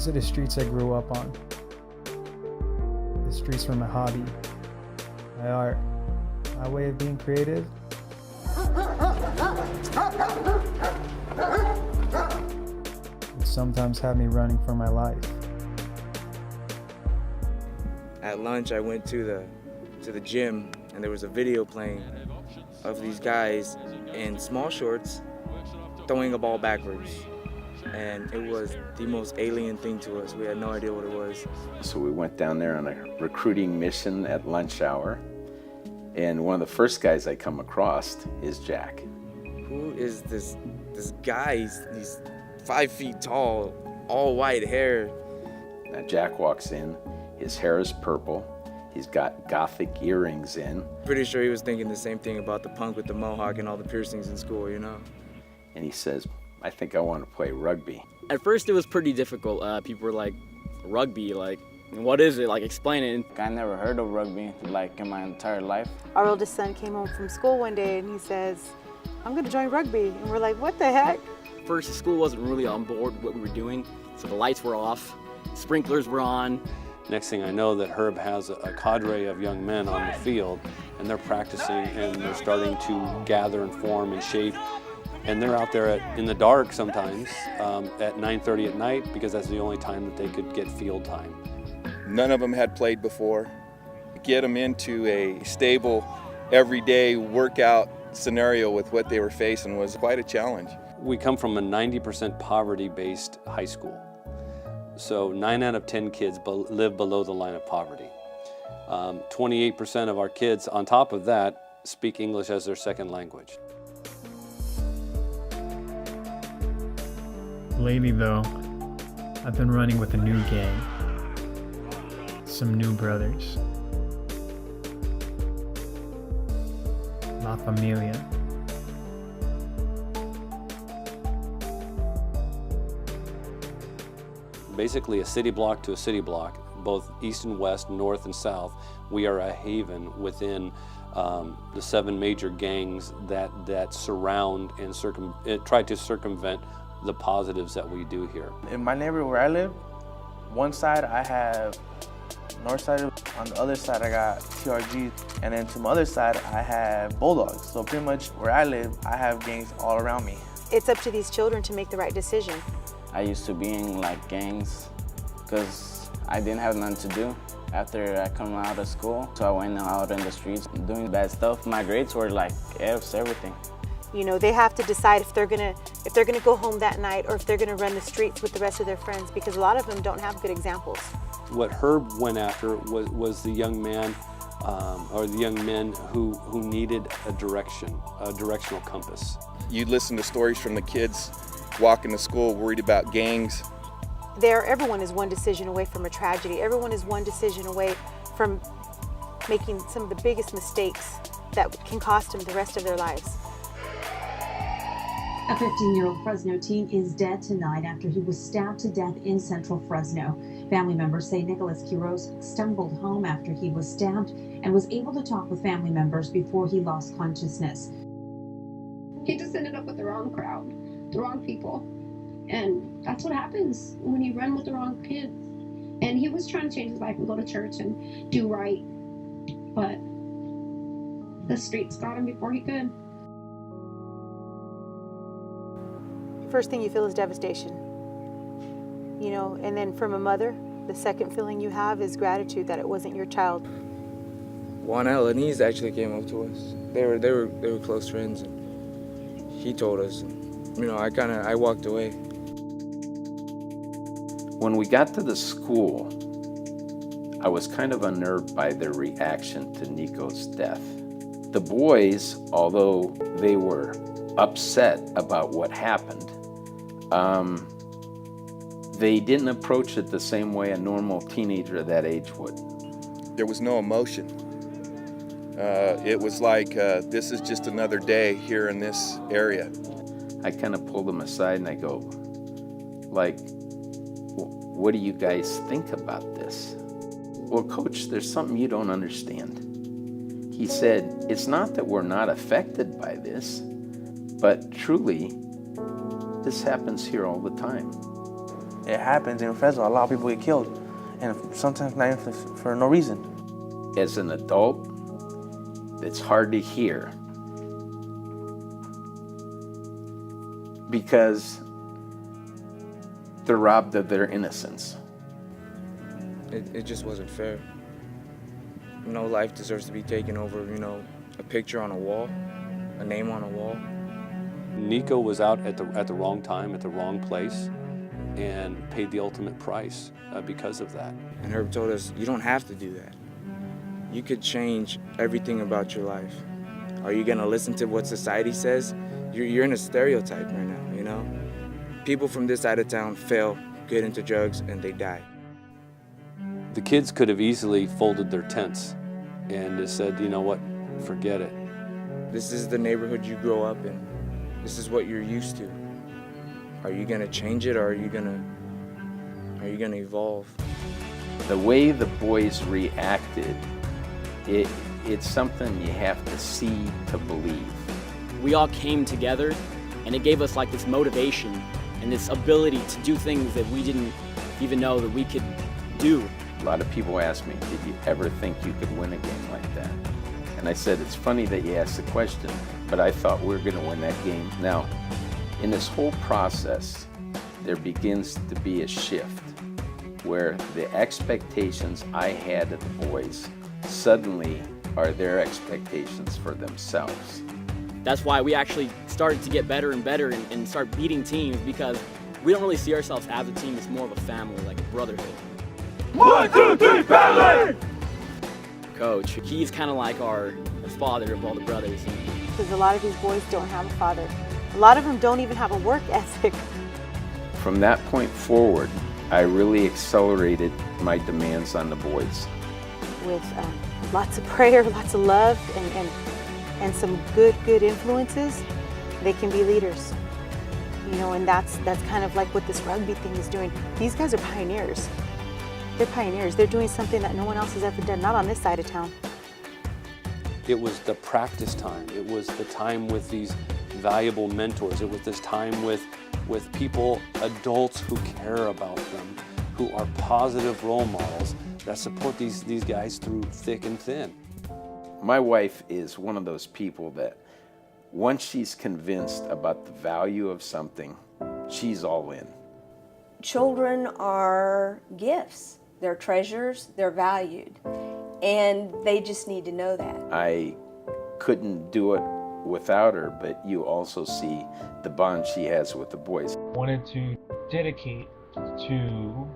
These are the streets I grew up on. The streets were my hobby, my art, my way of being creative. It sometimes had me running for my life. At lunch, I went to the gym, and there was a video playing of these guys in small shorts throwing a ball backwards. And it was the most alien thing to us. We had no idea what it was. So we went down there on a recruiting mission at lunch hour. And one of the first guys I come across is Jack. Who is this guy? He's 5 feet tall, all white hair. Now Jack walks in, his hair is purple, he's got gothic earrings in. Pretty sure he was thinking the same thing about the punk with the mohawk and all the piercings in school, you know? And he says, I think I want to play rugby. At first it was pretty difficult. People were like, rugby, like, what is it? Like, explain it. I never heard of rugby, like, in my entire life. Our oldest son came home from school one day and he says, I'm gonna join rugby. And we're like, what the heck? First, school wasn't really on board with what we were doing, so the lights were off, sprinklers were on. Next thing I know, that Herb has a cadre of young men on the field, and they're practicing, and they're starting to gather and form and shape. And they're out there in the dark sometimes at 9:30 at night, because that's the only time that they could get field time. None of them had played before. Get them into a stable, everyday workout scenario with what they were facing was quite a challenge. We come from a 90% poverty-based high school. So 9 out of 10 kids live below the line of poverty. 28% of our kids, on top of that, speak English as their second language. Lately though, I've been running with a new gang. Some new brothers. La Familia. Basically a city block to a city block, both east and west, north and south. We are a haven within the 7 major gangs that surround and try to circumvent the positives that we do here. In my neighborhood where I live, one side I have Northside, on the other side I got TRG, and then to my other side I have Bulldogs. So pretty much where I live, I have gangs all around me. It's up to these children to make the right decision. I used to be in like gangs because I didn't have nothing to do after I come out of school. So I went out in the streets doing bad stuff. My grades were like F's, everything. You know, they have to decide if they're gonna go home that night or if they're gonna run the streets with the rest of their friends, because a lot of them don't have good examples. What Herb went after was the young man or the young men who needed a directional compass. You'd listen to stories from the kids walking to school worried about gangs. Everyone is one decision away from a tragedy. Everyone is one decision away from making some of the biggest mistakes that can cost them the rest of their lives. A 15-year-old Fresno teen is dead tonight after he was stabbed to death in central Fresno. Family members say Nicholas Quiroz stumbled home after he was stabbed and was able to talk with family members before he lost consciousness. He just ended up with the wrong crowd, the wrong people. And that's what happens when you run with the wrong kids. And he was trying to change his life and go to church and do right. But the streets got him before he could. First thing you feel is devastation, you know, and then from a mother, the second feeling you have is gratitude that it wasn't your child. Juan Alanese actually came up to us. They were close friends, and he told us. You know, I walked away. When we got to the school, I was kind of unnerved by their reaction to Nico's death. The boys, although they were upset about what happened, they didn't approach it the same way a normal teenager of that age would. There was no emotion. It was like, this is just another day here in this area. I kind of pulled them aside and I go, like, what do you guys think about this? Well, Coach, there's something you don't understand. He said, it's not that we're not affected by this, but truly, this happens here all the time. It happens in Fresno. A lot of people get killed, and sometimes not even for no reason. As an adult, it's hard to hear because they're robbed of their innocence. It just wasn't fair. No life deserves to be taken over, a picture on a wall, a name on a wall. Nico was out at the wrong time, at the wrong place, and paid the ultimate price because of that. And Herb told us, you don't have to do that. You could change everything about your life. Are you gonna listen to what society says? You're in a stereotype right now, People from this side of town fail, get into drugs, and they die. The kids could have easily folded their tents and just said, you know what, forget it. This is the neighborhood you grow up in. This is what you're used to. Are you gonna change it, or are you gonna evolve? The way the boys reacted, it's something you have to see to believe. We all came together, and it gave us like this motivation and this ability to do things that we didn't even know that we could do. A lot of people ask me, did you ever think you could win a game like that? And I said, it's funny that you asked the question, but I thought we were going to win that game. Now, in this whole process, there begins to be a shift where the expectations I had of the boys suddenly are their expectations for themselves. That's why we actually started to get better and better and start beating teams, because we don't really see ourselves as a team. It's more of a family, like a brotherhood. 1, 2, 3, family! Coach, he's kind of like our father of all the brothers. Because a lot of these boys don't have a father. A lot of them don't even have a work ethic. From that point forward, I really accelerated my demands on the boys. With lots of prayer, lots of love, and some good influences, they can be leaders. And that's kind of like what this rugby thing is doing. These guys are pioneers. They're pioneers. They're doing something that no one else has ever done, not on this side of town. It was the practice time. It was the time with these valuable mentors. It was this time with people, adults who care about them, who are positive role models that support these guys through thick and thin. My wife is one of those people that once she's convinced about the value of something, she's all in. Children are gifts. They're treasures. They're valued. And they just need to know that. I couldn't do it without her, but you also see the bond she has with the boys. Wanted to dedicate to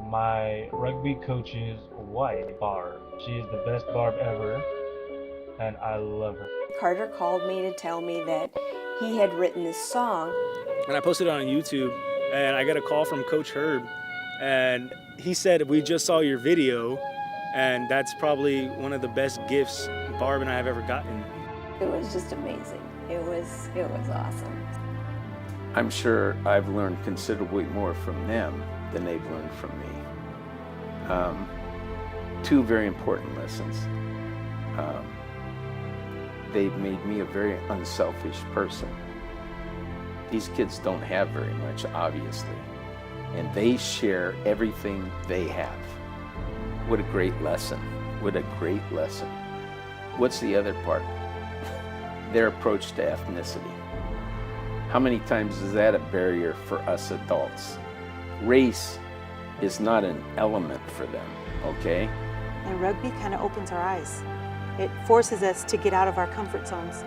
my rugby coach's wife, Barb. She is the best Barb ever, and I love her. Carter called me to tell me that he had written this song. And I posted it on YouTube, and I got a call from Coach Herb, and he said, we just saw your video, and that's probably one of the best gifts Barb and I have ever gotten. It was just amazing. It was awesome. I'm sure I've learned considerably more from them than they've learned from me. Two very important lessons. They've made me a very unselfish person. These kids don't have very much, obviously, and they share everything they have. What a great lesson. What a great lesson. What's the other part? Their approach to ethnicity. How many times is that a barrier for us adults? Race is not an element for them, okay? And rugby kind of opens our eyes. It forces us to get out of our comfort zones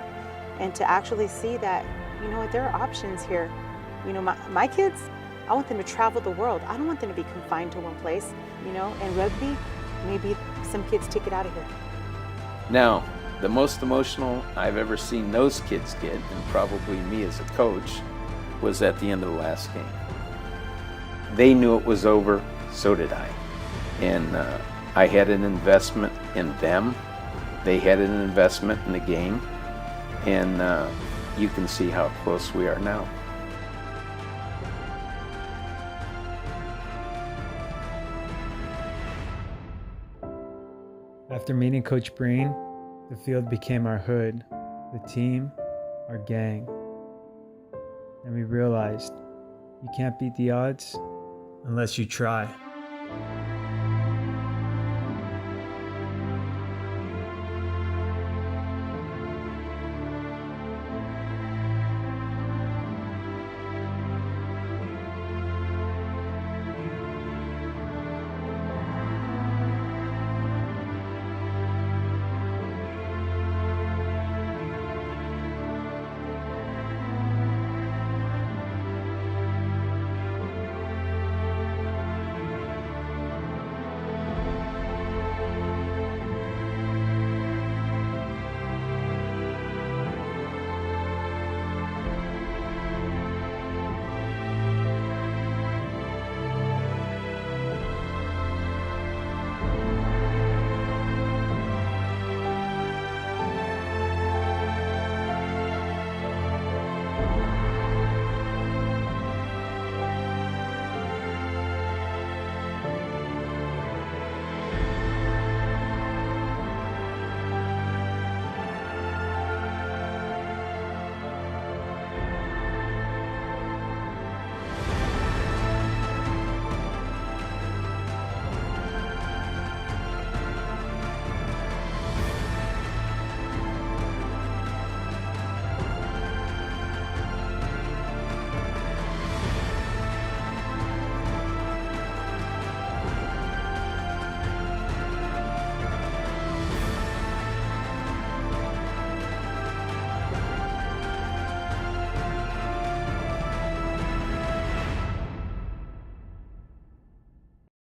and to actually see that, there are options here. My kids, I want them to travel the world. I don't want them to be confined to one place, and rugby, maybe some kids take it out of here. Now, the most emotional I've ever seen those kids get, and probably me as a coach, was at the end of the last game. They knew it was over, so did I. And I had an investment in them. They had an investment in the game. And you can see how close we are now. After meeting Coach Breen, the field became our hood, the team, our gang. And we realized you can't beat the odds unless you try.